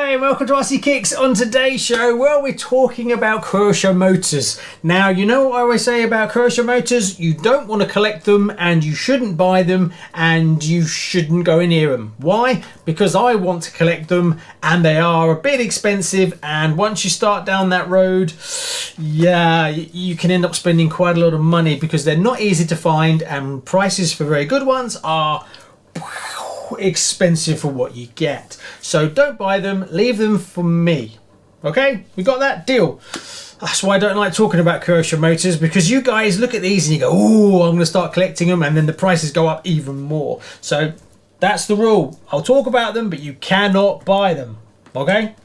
Hi, welcome to RC Kicks. On today's show, well, we're talking about Kyosho motors. Now, you know what I always say about Kyosho motors? You don't want to collect them, and you shouldn't buy them, and you shouldn't go near them. Why? Because I want to collect them, and they are a bit expensive, and once you start down that road, yeah, you can end up spending quite a lot of money because they're not easy to find, and prices for very good ones are expensive for what you get. So don't buy them, leave them for me. Okay, we got that deal. That's why I don't like talking about Kyosho motors, because you guys look at these and you go, oh, I'm gonna start collecting them, and then the prices go up even more. So that's the rule. I'll talk about them, but you cannot buy them. Okay,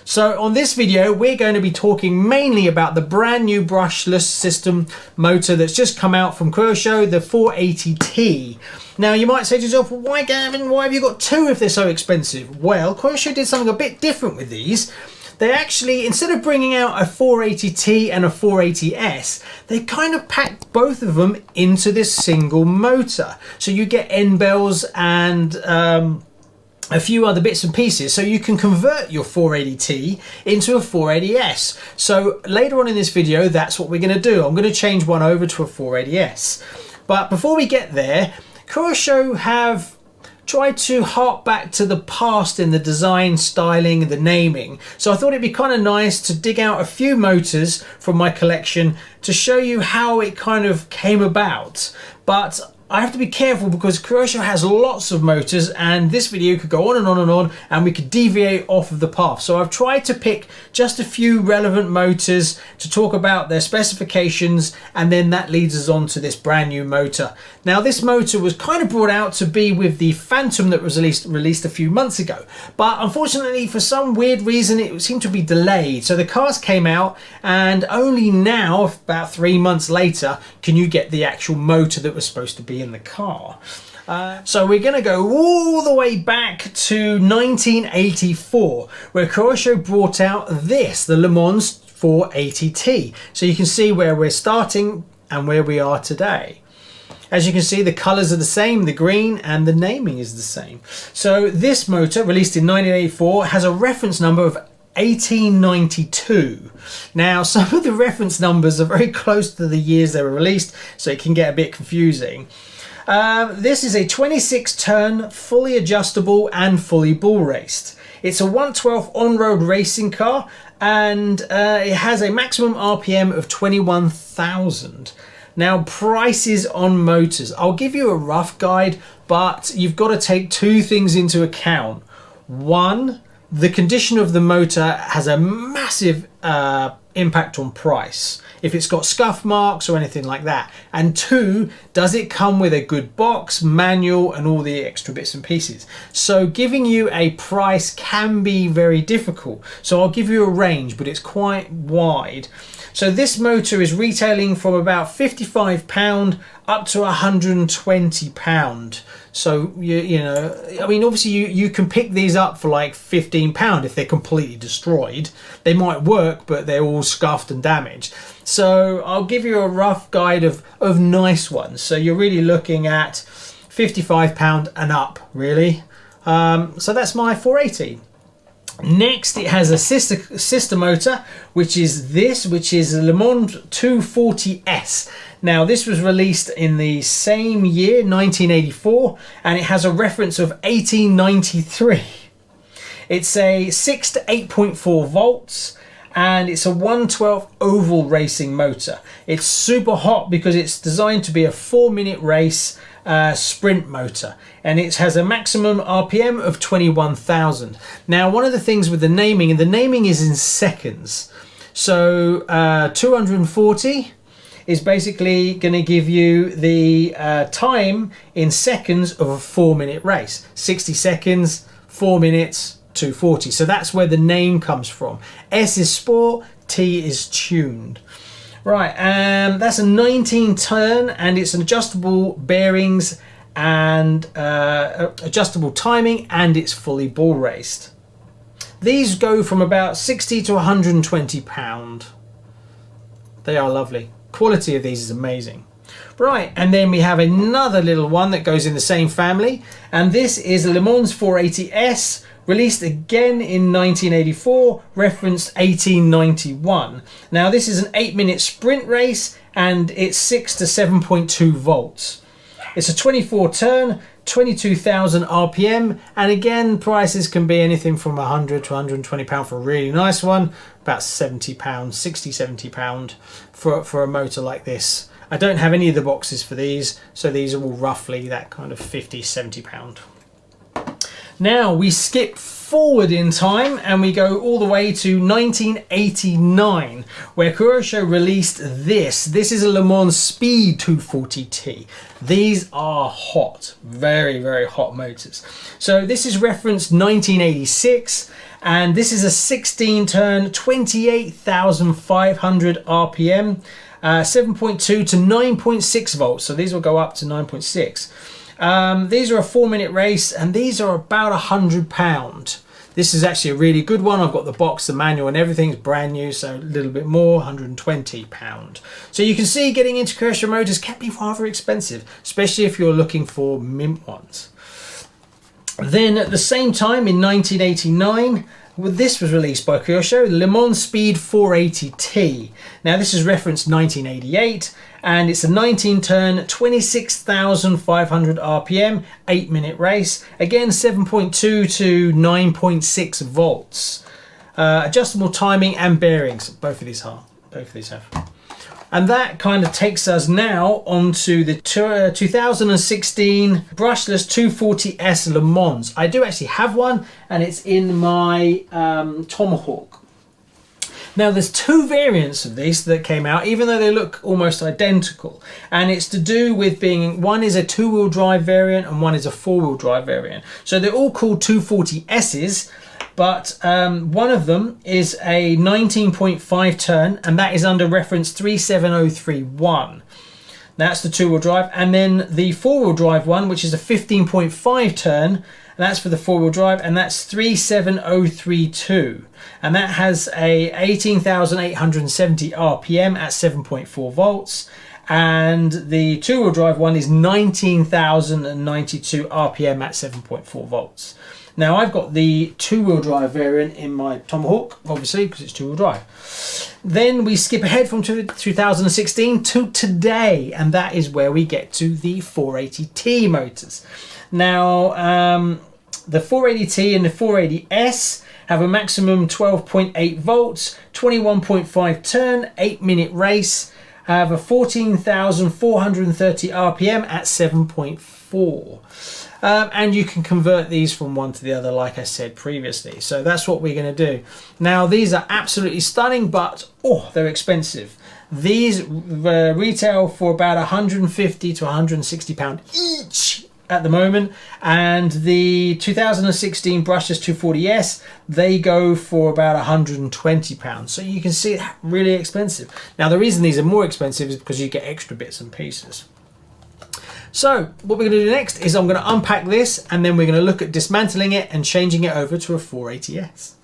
so on this video we're going to be talking mainly about the brand new brushless system motor that's just come out from Kyosho, the 480T. Now you might say to yourself, well, why Gavin, why have you got two if they're so expensive? Well, Kyosho did something a bit different with these. They actually, instead of bringing out a 480T and a 480S, they kind of packed both of them into this single motor. So you get end bells and a few other bits and pieces, so you can convert your 480T into a 480S. So later on in this video, that's what we're going to do. I'm going to change one over to a 480S. But before we get there, Kyosho have tried to hark back to the past in the design, styling, and the naming. So I thought it'd be kind of nice to dig out a few motors from my collection to show you how it kind of came about. But I have to be careful because Kyosho has lots of motors, and this video could go on and on and on, and we could deviate off of the path. So I've tried to pick just a few relevant motors to talk about their specifications, and then that leads us on to this brand new motor. Now this motor was kind of brought out to be with the Fantom that was released a few months ago, but unfortunately for some weird reason it seemed to be delayed. So the cars came out, and only now, about 3 months later, can you get the actual motor that was supposed to be in the car. So we're going to go all the way back to 1984, where Kyosho brought out this, the Le Mans 480T. So you can see where we're starting and where we are today. As you can see, the colours are the same, the green, and the naming is the same. So this motor, released in 1984, has a reference number of 1892. Now some of the reference numbers are very close to the years they were released, so it can get a bit confusing. This is a 26 turn, fully adjustable and fully bull raced. It's a 1/12 on-road racing car, and it has a maximum RPM of 21,000. Now, prices on motors. I'll give you a rough guide, but you've got to take two things into account. One, the condition of the motor has a massive impact on price, if it's got scuff marks or anything like that. And two, does it come with a good box, manual, and all the extra bits and pieces? So giving you a price can be very difficult. So I'll give you a range, but it's quite wide. So this motor is retailing from about £55 up to £120. So you know, I mean, obviously you can pick these up for like £15 if they're completely destroyed. They might work, but they're all scuffed and damaged. So I'll give you a rough guide of nice ones. So you're really looking at £55 and up, really. So that's my 480. Next, it has a sister motor, which is a Le Mans 240S. Now, this was released in the same year, 1984, and it has a reference of 1893. It's a 6 to 8.4 volts, and it's a 1/12 oval racing motor. It's super hot because it's designed to be a 4-minute race sprint motor, and it has a maximum RPM of 21,000. Now, one of the things with the naming is in seconds. So 240 is basically going to give you the time in seconds of a 4-minute race. 60 seconds, 4 minutes, 240. So that's where the name comes from. S is sport, T is tuned. Right, that's a 19 turn, and it's an adjustable bearings and adjustable timing, and it's fully bull raced. These go from about 60 to 120 pound. They are lovely. Quality of these is amazing. Right, and then we have another little one that goes in the same family, and this is a Le Mans 480S Released again in 1984, referenced 1891. Now this is an 8-minute sprint race and it's 6 to 7.2 volts. It's a 24 turn, 22,000 RPM, and again prices can be anything from 100 to 120 pound for a really nice one, about 70 pound, 60, 70 pound for a motor like this. I don't have any of the boxes for these, so these are all roughly that kind of 50, 70 pound. Now we skip forward in time and we go all the way to 1989, where Kyosho released this. This is a Le Mans Speed 240T. These are hot, very, very hot motors. So this is referenced 1986, and this is a 16 turn, 28,500 RPM, 7.2 to 9.6 volts. So these will go up to 9.6. These are a 4-minute race and these are about £100. This is actually a really good one. I've got the box, the manual and everything's brand new, so a little bit more, £120. So you can see getting into Kyosho motors can be rather expensive, especially if you're looking for mint ones. Then at the same time in 1989, this was released by Kyosho, Le Mans Speed 480T. Now this is referenced 1988 and it's a 19 turn, 26,500 RPM, 8-minute race. Again 7.2 to 9.6 volts. Adjustable timing and bearings, both of these have. And that kind of takes us now onto the 2016 Brushless 240S Le Mans. I do actually have one and it's in my Tomahawk. Now there's two variants of this that came out, even though they look almost identical. And it's to do with being, one is a 2-wheel drive variant and one is a 4-wheel drive variant. So they're all called 240Ss. But one of them is a 19.5 turn, and that is under reference 37031. That's the 2-wheel drive. And then the 4-wheel drive one, which is a 15.5 turn, and that's for the 4-wheel drive, and that's 37032. And that has a 18,870 RPM at 7.4 volts. And the 2-wheel drive one is 19,092 RPM at 7.4 volts. Now I've got the 2-wheel drive variant in my Tomahawk, obviously, because it's 2-wheel drive. Then we skip ahead from 2016 to today, and that is where we get to the 480T motors. Now, the 480T and the 480S have a maximum 12.8 volts, 21.5 turn, 8-minute race, have a 14,430 RPM at 7.4. And you can convert these from one to the other, like I said previously. So that's what we're going to do. Now, these are absolutely stunning, but they're expensive. These retail for about 150 to 160 pound each at the moment, and the 2016 Brushless 240S, they go for about 120 pounds. So you can see it's really expensive. Now, the reason these are more expensive is because you get extra bits and pieces. So what we're going to do next is I'm going to unpack this, and then we're going to look at dismantling it and changing it over to a 480S.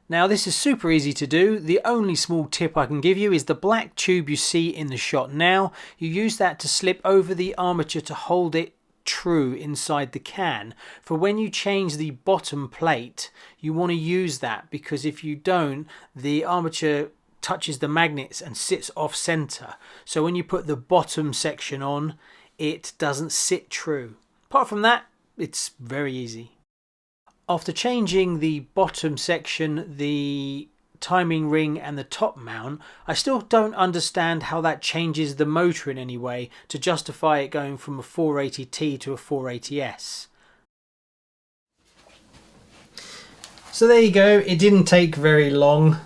Now this is super easy to do. The only small tip I can give you is the black tube you see in the shot now. You use that to slip over the armature to hold it true inside the can. For when you change the bottom plate, you want to use that, because if you don't, the armature touches the magnets and sits off center. So when you put the bottom section on, it doesn't sit true. Apart from that, it's very easy. After changing the bottom section, the timing ring and the top mount, I still don't understand how that changes the motor in any way to justify it going from a 480T to a 480S. So there you go, it didn't take very long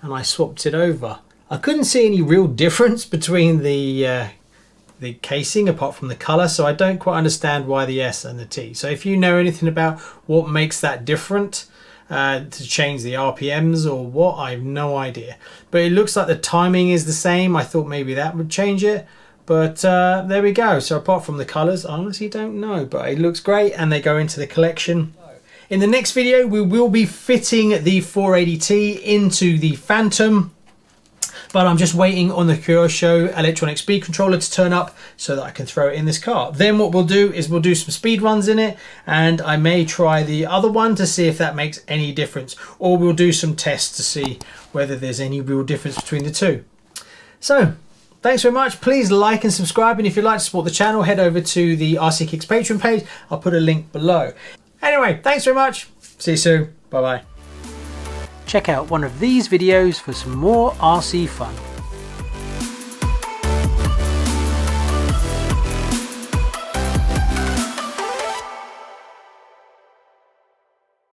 and I swapped it over. I couldn't see any real difference between the casing apart from the color, so I don't quite understand why the S and the T. So if you know anything about what makes that different, to change the RPMs or what, I have no idea. But it looks like the timing is the same. I thought maybe that would change it, but there we go. So apart from the colors, I honestly don't know, but it looks great and they go into the collection. In the next video, we will be fitting the 480T into the Fantom. But I'm just waiting on the Kyosho electronic speed controller to turn up so that I can throw it in this car. Then what we'll do is we'll do some speed runs in it, and I may try the other one to see if that makes any difference, or we'll do some tests to see whether there's any real difference between the two. So thanks very much. Please like and subscribe, and if you'd like to support the channel, head over to the RC Kicks Patreon page. I'll put a link below. Anyway, thanks very much. See you soon. Bye bye. Check out one of these videos for some more RC fun.